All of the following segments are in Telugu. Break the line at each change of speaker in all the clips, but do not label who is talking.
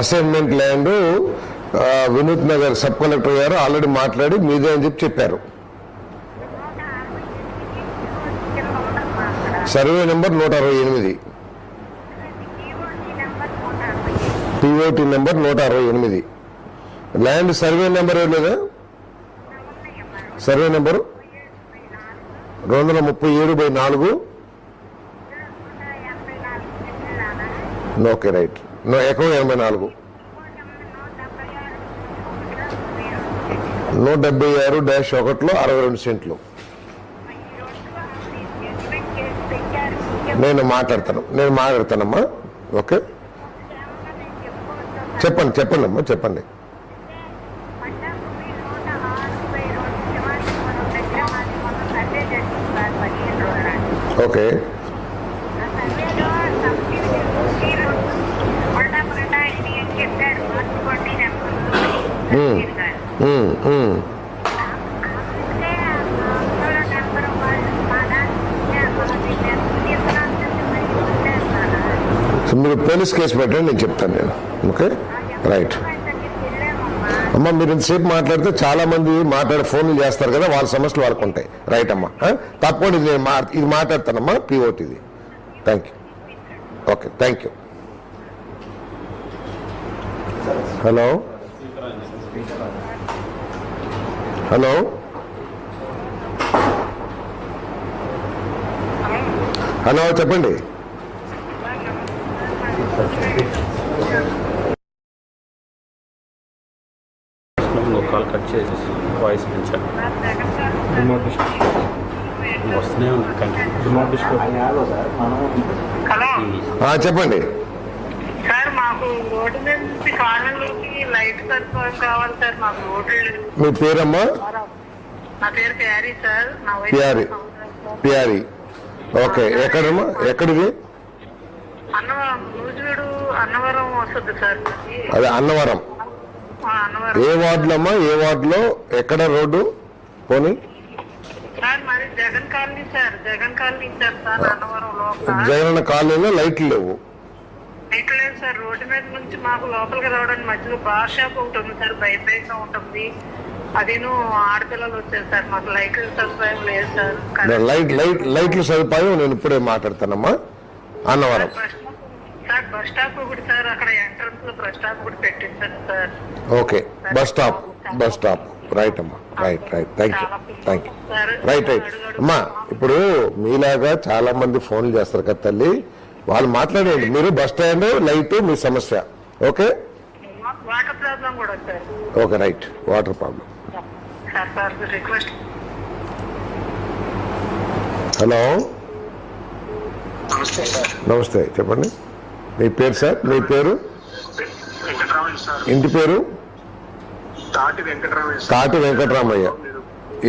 Assignment land Vinuth Nagar sub collector గారు ఆల్రెడీ మాట్లాడి మీదే అని చెప్పారు. Survey number 168, POT number 168. Land survey number లేదా? Survey number 237/4. Okay right. ఎకరం 84, 176-1లో 62 సెంట్లు. నేను మాట్లాడతానమ్మా. ఓకే చెప్పండి అమ్మా, చెప్పండి. ఓకే మీరు పోలీస్ కేసు పెట్టండి, నేను చెప్తాను నేను. ఓకే రైట్ అమ్మా. మీరు ఇంతసేపు మాట్లాడితే చాలా మంది ఫోన్లు చేస్తారు కదా, వాళ్ళ సమస్యలు వాళ్ళకు ఉంటాయి. రైట్ అమ్మా, తప్పకుండా ఇది మాట్లాడతానమ్మా, పిఓటిది. Thank you. Okay thank you. Hello hello hello చెప్పండి.
కాల్ కట్ చేసేసి వాయిస్ పెంచాను. వస్తూనే
చెప్పండి
సార్. మాకు రోడ్డు మీద నుంచి కాలనీలోకి లైట్ సదుపాయం కావాలి సార్. మాకు రోడ్డు.
మీ పేరమ్మా?
నా పేరు ప్యారీ సార్. నా
ప్యారీ. ఓకే ఎక్కడమ్మా? ఎక్కడిది?
అన్నవరం, నూజివీడు అన్నవరం వస్తుంది సార్.
అదే అన్నవరం. ఏ వార్డులో అమ్మా? ఏ వార్డులో? ఎక్కడ రోడ్డు? పోనీ
సార్ మరి Jagan colony sir. Jagan colony sir. Annavaram లోపల
జగన్ కాలనీలో లైట్లు లేవు.
లైట్లు లేదు సార్. రోడ్డు మీద నుంచి మాకు లోపలికి రావడానికి మధ్యలో బార్ షాప్ ఒకటి ఉంది సార్. బయట ఉంటుంది. అదేను ఆడపిల్లలు వచ్చారు సార్. మాకు లైట్ల సదుపాయం లేదు సార్.
లైట్ల సదుపాయం నేను ఇప్పుడే మాట్లాడతానమ్మా. అన్నవరం
సార్ బస్ స్టాప్ ఒకటి సార్. అక్కడ ఎంట్రన్స్ లో బస్ స్టాప్ ఒకటి పెట్టించారు sir.
Okay bus stop. Right అమ్మా. Right thank you. రైట్ అమ్మా. ఇప్పుడు మీలాగా చాలా మంది ఫోన్లు చేస్తారు కదా తల్లి, వాళ్ళు మాట్లాడేయండి. మీరు బస్ స్టాండ్ లైట్ మీ సమస్య. ఓకే
వాటర్ ప్రాబ్లం కూడా sir.
Okay right. Water problem.
Request.
Hello నమస్తే చెప్పండి. మీ పేరు సార్? మీ పేరు? ఇంటి పేరు? తాటి వెంకటరామయ్య.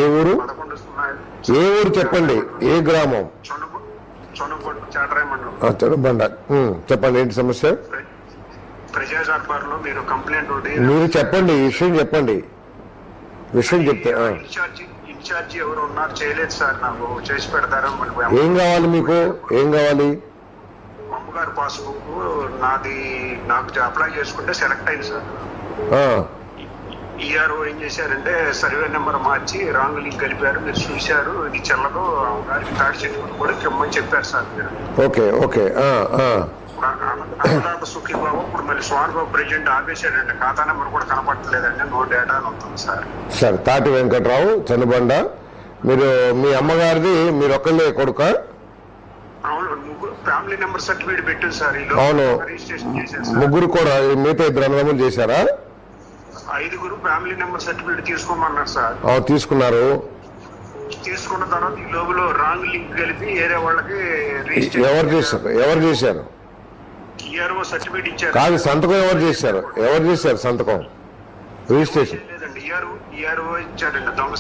ఏ ఊరు? చెప్పండి. ఏ గ్రామం? చెడుబండ. చెప్పండి ఏంటి సమస్య? మీరు చెప్పండి, విషయం చెప్పండి. విషయం చెప్తే
ఇన్ఛార్జి ఎవరు ఉన్నారు చేయలేదు సార్. నాకు చేసి పెడతారా?
ఏం కావాలి మీకు? ఏం కావాలి?
అమ్మగారు పాస్బుక్ నాకు అప్లై చేసుకుంటే సెలెక్ట్ అయింది సార్. ఈఆర్ఓ ఏం చేశారంటే సర్వే నెంబర్ మార్చి రాంగ్ లింక్ కలిపారు. మీరు చూశారు, ఇది చెల్లదు, అమ్మగారికి తాడి చెట్టు కూడా కిమ్మని చెప్పారు సార్ మీరు.
ఓకే
అన్నదాత సుఖీబాబు ఇప్పుడు మళ్ళీ స్వామిబాబు ప్రెసిడెంట్ ఆపేశాడండి. ఖాతా నెంబర్ కూడా కనపడలేదండి. నో డేటా అని ఉంటుంది సార్.
తాటి వెంకట్రావు చనుబండ. మీరు మీ అమ్మగారిది మీరు ఒక్కళ్ళే కొడుక?
అవును, ముగ్గురు ఫ్యామిలీ నెంబర్ సర్టిఫికేట్ పెట్టారు సార్.
అవును, ముగ్గురు కూడా. మిగతా 2 అన్నదమ్ములు చేశారా?
5గురు ఫ్యామిలీ నెంబర్ సర్టిఫికేట్ తీసుకోమన్నారు సార్.
తీసుకున్నారు.
తీసుకున్న తర్వాత ఈ లోపల రాంగ్ లింక్ కలిపి వేరే వాళ్ళకి
ఎవరు చేశారు?
ఈఆర్ఓ సర్టిఫికేట్ ఇచ్చారు.
కాదు, సంతకం ఎవరు చేశారు? సంతకం? రిజిస్ట్రేషన్
లేదండి, ఈఆర్ఓ ఇచ్చారండి దొంగ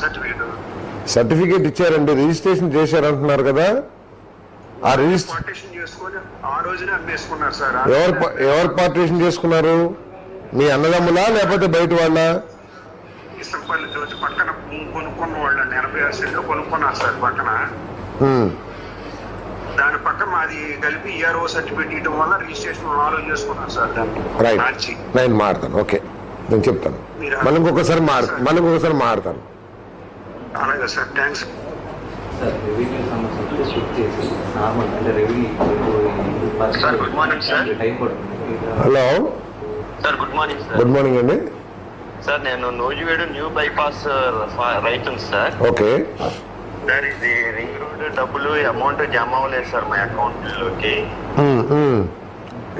సర్టిఫికేట్ ఇచ్చారండి. రిజిస్ట్రేషన్ చేశారంటున్నారు కదా. ఆ
పార్టీషన్ చేసుకొని ఆ రోజునే అమ్మేసుకున్నారు సార్.
ఎవరు పార్టీషన్ చేసుకున్నారు? మీ అన్నదమ్ములా లేకపోతే బయట వాళ్ళ?
ఇసంపల్లి రోజు పక్కన కొనుక్కున్న వాళ్ళు 86 సెంట్లు కొనుక్కున్నారు సార్ పక్కన. దాని పక్క మాది కలిపి ఈఆర్ఓ సర్టిఫికేట్ ఇవ్వడం వల్ల రిజిస్ట్రేషన్ 4 చేసుకున్నాను సార్ దాన్ని
రైట్
మార్చి.
నేను మాడతాను. ఓకే, నేను చెప్తాను. మళ్ళీ ఇంకొకసారి మాడతాను.
అలాగే సార్, థ్యాంక్స్.
సార్ రెవెన్యూ సమస్య షిఫ్ట్ చేసి నార్మల్ అంటే revenue
sir good morning sir.
Time పడుతుంది.
Hello,
sir good morning sir.
Good morning అండి.
సార్ నేను నూజివేడు న్యూ బైపాస్ రైతును సార్.
ఓకే,
సార్ ఇది రింగ్ రోడ్ డబ్బులు అమౌంట్ జమ అవ్వలేదు సార్ మా అకౌంట్ లోకి.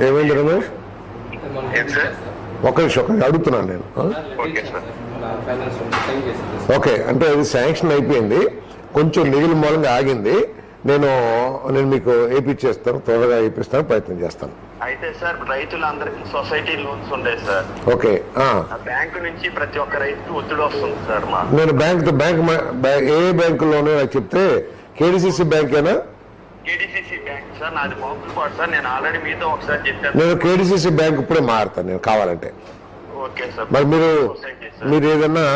ఏమైంది రమేష్?
ఏం సార్?
ఒక నిమిషం అడుగుతున్నాను నేను.
Okay sir.
ఓకే, అంటే అది శాంక్షన్ అయిపోయింది, కొంచెం నిధుల మూలంగా ఆగింది. నేను మీకు వేయించేస్తాను, త్వరగా వేయిస్తాను, ప్రయత్నం చేస్తాను.
అయితే సార్ రైతులందరికీ సొసైటీ లోన్స్ ఉంటాయి సార్.
ఓకే,
బ్యాంకు నుంచి ప్రతి ఒక్క రైతుకి ఒత్తిడి వస్తుంది సార్ మా.
నేను ఏ బ్యాంకులోనే నాకు చెప్తే కేడిసిసి బ్యాంకేనా?
కేడిసిసి బ్యాంక్ సార్, నాది మోపులపాడు సార్. నేను ఆల్రెడీ మీతో ఒకసారి చెప్పాను.
నేను కేడిసిసి బ్యాంక్ ఇప్పుడే మారుతాను నేను కావాలంటే.
Okay sir.
మరి
సొసైటీ సార్.
మీరు ఏదన్నా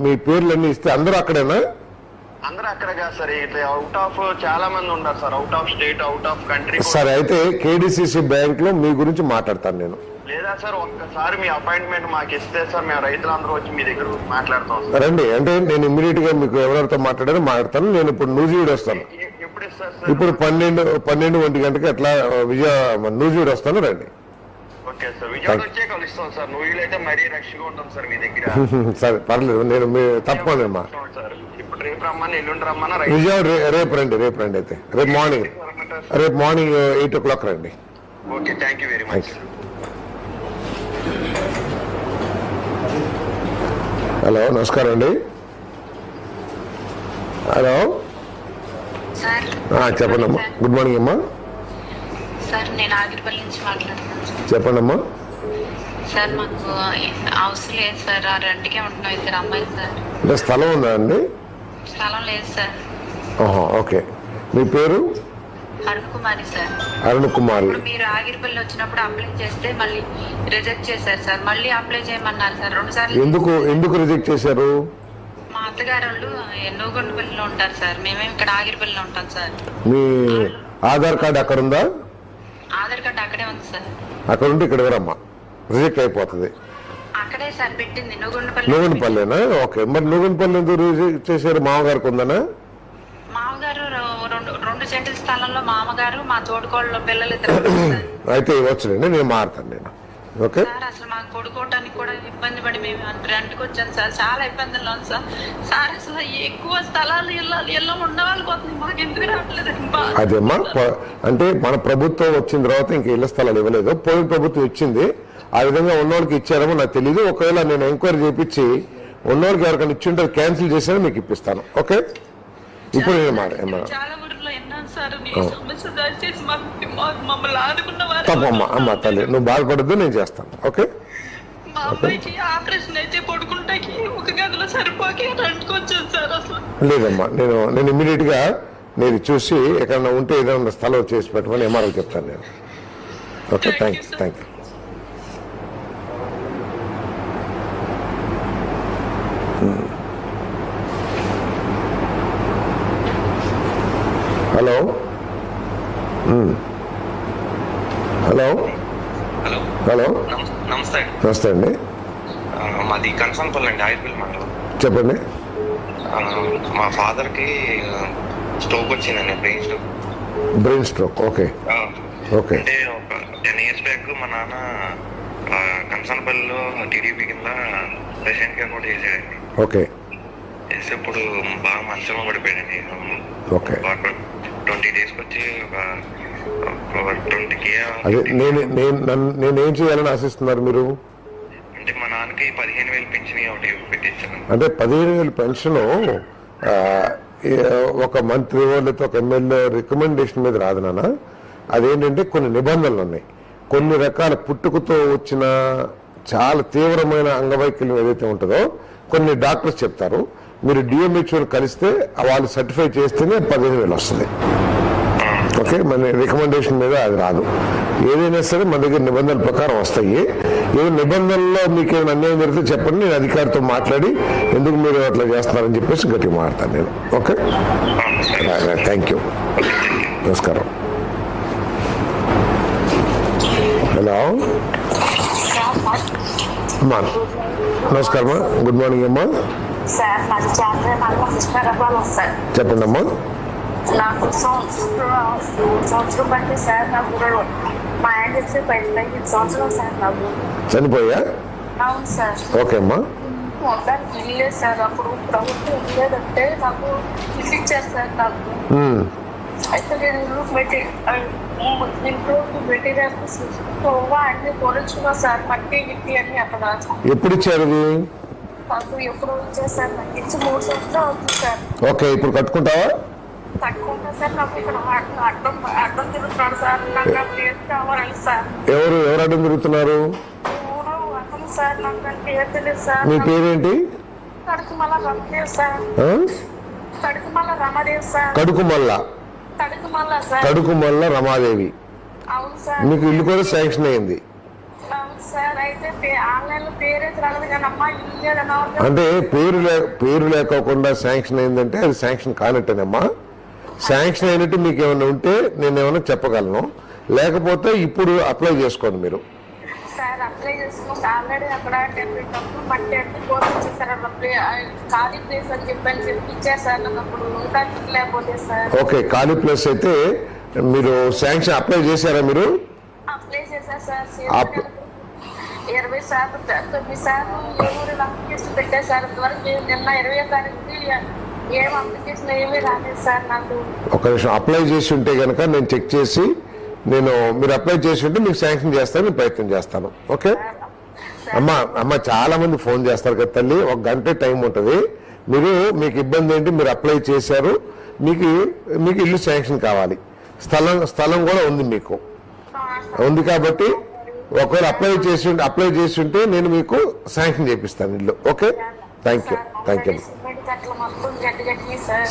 మీ పేర్లన్నీ ఇస్తే అందరూ అక్కడేనా?
అందరూ అక్కడ కాదు సార్, ఇట్లా అవుట్ ఆఫ్ చాలా మంది ఉన్నారు sir, out of state, out of country.
సరే, అయితే కేడిసిసి బ్యాంక్ లో మీ గురించి మాట్లాడతాను నేను.
లేదా సార్ ఒక్కసారి మీ అపాయింట్మెంట్ మాకు ఇస్తే సార్ మేము రైతులందరూ వచ్చి మీ దగ్గర మాట్లాడతాం సార్.
రండి, అంటే నేను ఇమ్మీడియట్ గా మీకు ఎవరితో మాట్లాడతాను. నేను ఇప్పుడు నూజివీడు వస్తాను.
ఎప్పుడు ఇస్తారు సార్?
ఇప్పుడు 12-1 గంటకి అట్లా నూజివీడు వస్తాను, రండి.
ఓకే సార్, విజయవాడ వచ్చే కలుస్తాం సార్. నువ్వులు అయితే మరీ రష్గా ఉంటాం సార్ మీ దగ్గర.
సరే, పర్లేదు, నేను తప్పకుండా
సార్. ఇప్పుడు రేపు రమ్మని ఎల్లుండి రమ్మని
విజయవాడ రేపు రండి అయితే రేపు మార్నింగ్ 8 o'clock రండి.
Okay, thank you very much.
Hello, నమస్కారం అండి. హలో,
సార్
చెప్పండి అమ్మా. గుడ్ మార్నింగ్ అమ్మా.
సార్ నేను ఆగిరిపల్లి నుంచి మాట్లాడుతున్నాను సార్.
చెప్పండి అమ్మా.
సార్ మాకు అవసరం లేదు సార్, ఆ రెండుకే ఉంటున్నాం, 2 అమ్మాయిలు సార్.
అంటే స్థలం ఉందా అండి?
స్థలం లేదు సార్.
ఓకే, మీ పేరు?
అరుణ్ కుమారి సార్.
అరుణ్ కుమారి.
ఇప్పుడు మీరు ఆగిరిపల్లి వచ్చినప్పుడు అప్లై చేస్తే మళ్ళీ రిజెక్ట్ చేశారు సార్. మళ్ళీ అప్లై చేయమన్నారు సార్ 2 సార్లు.
ఎందుకు రిజెక్ట్ చేశారు?
మా అత్తగారు వాళ్ళు ఎన్నోగొండపల్లిలో ఉంటారు సార్, మేమేమి ఇక్కడ ఆగిరిపల్లిలో ఉంటాం సార్.
మీ ఆధార్ కార్డు అక్కడ ఉందా?
ఆధార్ కార్డు అక్కడే ఉంది సార్.
అక్కడ ఉంటే ఇక్కడ ఎవరమ్మా రిజెక్ట్ అయిపోతుంది.
అక్కడే సార్ పెట్టింది,
నూగనపల్లినా? ఓకే, మరి నూగనపల్లి ఎందుకు రిజెక్ట్ చేశారు? మామగారికి ఉందనా?
మామగారు 2 సెంట్ల స్థలంలో మామగారు, మా తోడుకోళ్ళ పిల్లలు 2.
అయితే ఇవ్వచ్చులేండి, నేను మారుతాను నేను. ఓకే
సార్, అసలు మాకు కొడుకోవటానికి కూడా ఇబ్బంది పడి మేము రెంట్కి వచ్చాను సార్. చాలా ఇబ్బందుల్లో ఉంది సార్. సార్ అసలు ఎక్కువ స్థలాలు ఇళ్ళ ఉన్న వాళ్ళకి వస్తుంది, మాకు ఎందుకు రావట్లేదు?
అదేమ్మా, అంటే మన ప్రభుత్వం వచ్చిన తర్వాత ఇంకా ఇళ్ల స్థలాలు ఇవ్వలేదు, పోయిన ప్రభుత్వం ఇచ్చింది. ఆ విధంగా ఉన్నోళ్ళకి ఇచ్చారేమో నాకు తెలియదు. ఒకవేళ నేను ఎంక్వైరీ చేయించి ఉన్నోళ్ళకి ఎవరికైనా ఇచ్చింటే క్యాన్సిల్ చేసినా మీకు ఇప్పిస్తాను. ఓకే, ఇప్పుడు నేను
చాలా ఊర్లో విన్నాను సార్. సమస్య దయచేసి మమ్మల్ని ఆదుకున్న వారు.
తప్పమ్మా, అమ్మ తల్లి, నువ్వు బాధపడద్దు, నేను చేస్తాను. ఓకే,
మా అమ్మాయికి ఆపరేషన్ అయితే పడుకుంటాకి ఒక గదిలో సరిపోకి రెంట్కి వచ్చాను సార్. అసలు
లేదమ్మా, నేను ఇమ్మీడియట్ గా నేను చూసి ఎక్కడన్నా ఉంటే ఏదైనా స్థలం చేసి పెట్టమని ఎంఆర్ఓ చెప్తాను నేను. Okay, thank you. హలో, నమస్తే అండి.
మాది కన్సన్పల్లి అండి, ఆయిల్పల్లి మండలం.
చెప్పండి.
మా ఫాదర్ కి స్ట్రోక్ వచ్చిందండి,
బ్రెయిన్ స్ట్రోక్. ఓకే,
అంటే ఒక 10 years బ్యాక్ మా నాన్న కన్సన్పల్లిలో టీడీపీ కింద ప్రెసిడెంట్ గా కూడా చేశాడండి.
ఓకే,
చేసి ఇప్పుడు బాగా మంచంలో పడిపోయాడండి.
ఓకే,
20 days వచ్చి ఒక 20K.
అదే నేనేం చేయాలని ఆశిస్తున్నారు మీరు?
అంటే మా నాన్నకి 15,000 పెన్షన్ ఒకటి పెట్టించాను.
అంటే 15,000 పెన్షన్ ఒక మంత్రి లేకపోతే ఒక ఎమ్మెల్యే రికమెండేషన్ మీద రాదు నాన్న. అదేంటంటే కొన్ని నిబంధనలు ఉన్నాయి. కొన్ని రకాల పుట్టుకతో వచ్చిన చాలా తీవ్రమైన అంగవైకల్యం ఏదైతే ఉంటుందో కొన్ని డాక్టర్స్ చెప్తారు. మీరు డిఎంహెచ్ఓ కలిస్తే వాళ్ళు సర్టిఫై చేస్తేనే 15,000 వస్తుంది. ఓకే, మన రికమెండేషన్ మీద అది రాదు. ఏదైనా సరే మన దగ్గర నిబంధనల ప్రకారం వస్తాయి. ఏ నిబంధనల్లో మీకు ఏమైనా అన్యాయం జరిగితే చెప్పండి, నేను అధికారితో మాట్లాడి ఎందుకు మీరు అట్లా చేస్తున్నారని చెప్పేసి గట్టిగా మాట్లాడతాను నేను. Okay, thank you. నమస్కారం. హలో అమ్మా, నమస్కారం. గుడ్ మార్నింగ్ అమ్మా.
సార్ నాకు చాలా ఇష్టపడాలి సార్.
చెప్పండి అమ్మా.
నాకు సంవత్సరం బట్టి సార్ నాకు మా ఆయన చేసే 5 సంవత్సరం సార్ నాకు.
చనిపోయా?
అవును సార్.
ఓకే అమ్మా.
మొత్తానికి ఇల్లే సార్. అప్పుడు ప్రభుత్వం ఇల్లేదంటే నాకు ఇల్లు ఇచ్చారు సార్ నాకు. అయితే నేను ఇల్లు పెట్టి ఇంట్లో మెటీరియల్స్ అన్ని కొనుక్కున్నా సార్. మట్టి గిట్టి అన్ని అక్కడ.
ఎప్పుడు ఇచ్చారు?
నాకు ఎప్పుడు వచ్చారు సార్. నాకు ఇచ్చి 3 సంవత్సరాలు అవుతుంది సార్.
ఓకే, ఇప్పుడు కట్టుకుంటావా?
కట్టుకుంటా సార్. నాకు ఇక్కడ అడ్డం తిరుగుతున్నాడు సార్. నాకు పేరు కావాలి సార్.
ఎవరు అడ్డం తిరుగుతున్నారు?
అతను సార్. నాకు పేరు తెలియదు సార్.
మీ పేరేంటి?
Kadukumalla Ramadev sir. Kadukumalla Ramadev sir.
Kadukumalla
sir.
Kadukumalla Ramadevi.
అవును సార్.
మీకు ఇల్లు కూడా శాంక్షన్ అయింది?
అవును సార్. అయితే ఆన్లైన్ లో పేరైతే రాలేదు కానీ అమ్మా ఇల్లు లేదన్నా.
అంటే పేరు లేకోకుండా శాంక్షన్ అయిందంటే అది శాంక్షన్ కానట్టేనమ్మా. శాంక్షన్ అయినట్టు మీకు ఏమైనా ఉంటే నేను ఏమైనా చెప్పగలను, లేకపోతే ఇప్పుడు అప్లై చేసుకోండి మీరు.
సార్ అప్లై చేసుకున్నాం ఆల్రెడీ. అక్కడ డబ్బులు మట్టి అంటే కోర్టు సార్. ఖాళీ ప్లేస్ అని చెప్పి ఇచ్చారు సార్ నాకు. అప్పుడు ఇంకా లేకపోతే సార్.
ఓకే, ఖాళీ ప్లేస్ అయితే మీరు శాంక్షన్ అప్లై చేశారా? మీరు
అప్లై చేశారు సార్. 20 సార్లు 9 సార్లు 7 అప్లికేషన్ పెట్టారు సార్. ఇంతవరకు నిన్న 20వ తారీఖుకి ఏం అప్లికేషన్ ఏమీ రాలేదు సార్ నాకు.
ఒక నిమిషం, అప్లై చేసి ఉంటే కనుక నేను చెక్ చేసి మీరు అప్లై చేసి ఉంటే మీకు శాంక్షన్ చేస్తాను, ప్రయత్నం చేస్తాను. ఓకే అమ్మ, చాలా మంది ఫోన్ చేస్తారు కదా తల్లి. 1 గంట టైం ఉంటుంది. మీకు ఇబ్బంది ఏంటి? మీరు అప్లై చేశారు, మీకు ఇల్లు శాంక్షన్ కావాలి. స్థలం కూడా ఉంది మీకు ఉంది కాబట్టి ఒకవేళ అప్లై చేసి ఉంటే నేను మీకు శాంక్షన్ చేపిస్తాను ఇల్లు. Okay, thank you.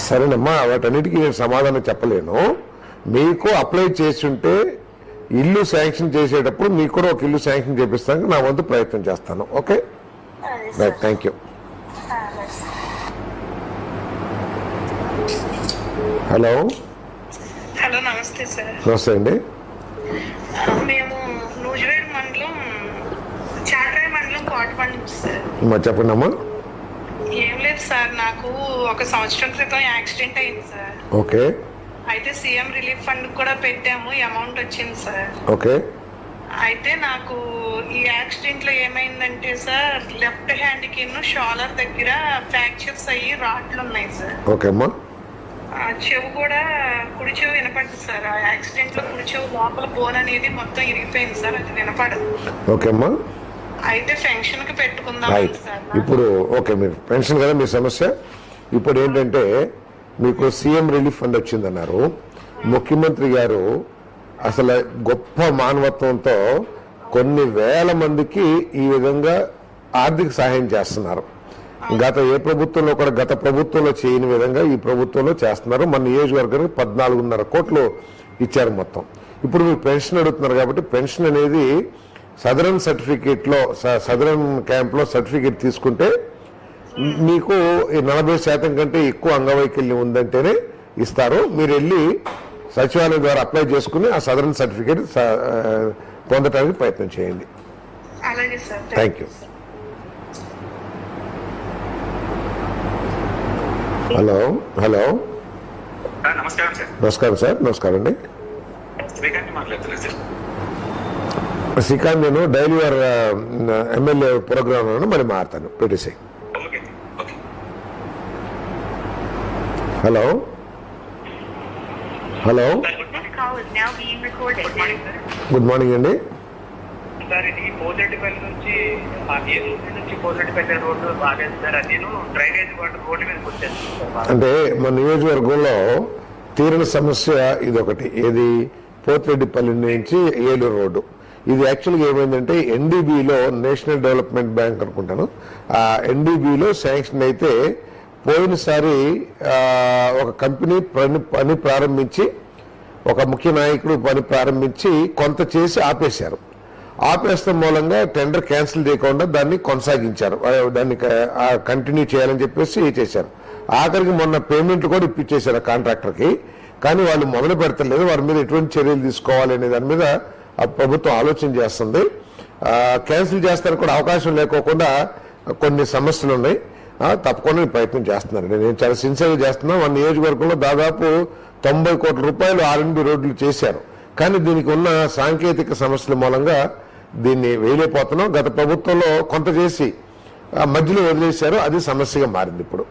సరేనమ్మా, వాటన్నిటికీ నేను సమాధానం చెప్పలేను. మీకు అప్లై చేసి ఉంటే ఇల్లు శాంక్షన్ చేసేటప్పుడు మీకు కూడా ఒక ఇల్లు శాంక్షన్ చేపిస్తాను. నా వంతు ప్రయత్నం చేస్తాను. Okay, right, thank you. Hello
నమస్తే సార్.
నమస్తే అండి.
మేము నూజివేడ్ మండలం చాట్రాయ్ మండలం కోటపల్లి నుంచి సార్.
చెప్పండి అమ్మా.
ఏం లేదు సార్, నాకు 1 సంవత్సరం క్రితం యాక్సిడెంట్ అయింది సార్.
ఓకే.
అయితే సీఎం రిలీఫ్ ఫండ్ కూడా పెట్టాము, అమౌంట్ వచ్చింది సార్.
ఓకే.
అయితే నాకు ఈ యాక్సిడెంట్ లో ఏమైందంటే సార్, లెఫ్ట్ హ్యాండ్ కి షోల్డర్ దగ్గర ఫ్రాక్చర్స్ అయ్యి రాడ్లు ఉన్నాయి సార్.
ఓకే అమ్మా.
చెవు కూడా, కుడి చెవు వినపడుతుంది సార్. ఆ యాక్సిడెంట్ లో కుడి చెవు లోపల బోన్ అనేది మొత్తం ఇరిగిపోయింది సార్. అది వినపడదు.
ఓకే అమ్మా.
అయితే పెన్షన్ కి పెట్టుకుందాం సార్.
ఇప్పుడు ఓకే, మీరు పెన్షన్ కదా మీ సమస్య. ఇప్పుడు ఏంటంటే మీకు సీఎం రిలీఫ్ ఫండ్ వచ్చిందన్నారు. ముఖ్యమంత్రి గారు అసలు గొప్ప మానవత్వంతో కొన్ని వేల మందికి ఈ విధంగా ఆర్థిక సహాయం చేస్తున్నారు. గత ప్రభుత్వంలో చేయని విధంగా ఈ ప్రభుత్వంలో చేస్తున్నారు. మన నియోజకవర్గానికి 14.5 కోట్లు ఇచ్చారు మొత్తం. ఇప్పుడు మీరు పెన్షన్ అడుగుతున్నారు కాబట్టి పెన్షన్ అనేది సదరన్ క్యాంప్ లో సర్టిఫికేట్ తీసుకుంటే మీకు 40% కంటే ఎక్కువ అంగవైకల్యం ఉందంటేనే ఇస్తారు. మీరు వెళ్ళి సచివాలయం ద్వారా అప్లై చేసుకుని ఆ సదరన్ సర్టిఫికేట్ పొందడానికి ప్రయత్నం చేయండి. Thank you. హలో
నమస్కారం సార్.
నమస్కారం సార్. నమస్కారం అండి. శ్రీకాంత్, నేను డైలీ వార్ ఎమ్మెల్యే ప్రోగ్రామ్ మరి మాట్లాడతాను. పెట్టేసి. హలో గుడ్ మార్నింగ్ అండి.
సార్, ఇది పోతిరెడ్డిపల్లి నుంచి పోతిరెడ్డిపల్లి రోడ్డు బాగాలేదు సార్. అది డ్రైనేజ్ వాటర్ రోడ్డు మీదకి వచ్చేస్తుంది.
అంటే మన నియోజకవర్గంలో తీరని సమస్య ఇదొకటి. ఏది? పోతిరెడ్డిపల్లి నుంచి ఏలూరు రోడ్డు. ఇది యాక్చువల్గా ఏమైందంటే ఎన్డీబీలో, నేషనల్ డెవలప్మెంట్ బ్యాంక్ అనుకుంటాను, ఆ ఎన్డీబీలో శాంక్షన్ అయితే పోయినసారి ఒక కంపెనీ పని ప్రారంభించి, ఒక ముఖ్య నాయకుడు పని ప్రారంభించి కొంత చేసి ఆపేశారు. ఆపేస్తాం మూలంగా టెండర్ క్యాన్సిల్ చేయకుండా దాన్ని కొనసాగించారు. దాన్ని కంటిన్యూ చేయాలని చెప్పేసి చేశారు. ఆఖరికి మొన్న పేమెంట్ కూడా ఇప్పించేశారు కాంట్రాక్టర్కి. కానీ వాళ్ళు మొదలు పెడతలేదు. వారి మీద ఎటువంటి చర్యలు తీసుకోవాలి అనే దాని మీద ఆ ప్రభుత్వం ఆలోచన చేస్తుంది. క్యాన్సిల్ చేస్తానికి కూడా అవకాశం లేకోకుండా కొన్ని సమస్యలు ఉన్నాయి. తప్పకుండా ప్రయత్నం చేస్తున్నారు. నేను చాలా సిన్సియర్గా చేస్తున్నా. మన నియోజకవర్గంలో దాదాపు 90 కోట్ల రూపాయలు R&B రోడ్లు చేశారు. కానీ దీనికి ఉన్న సాంకేతిక సమస్యల మూలంగా దీన్ని వేయలేకపోతున్నాం. గత ప్రభుత్వంలో కొంత చేసి మధ్యలో వదిలేశారు. అది సమస్యగా మారింది ఇప్పుడు.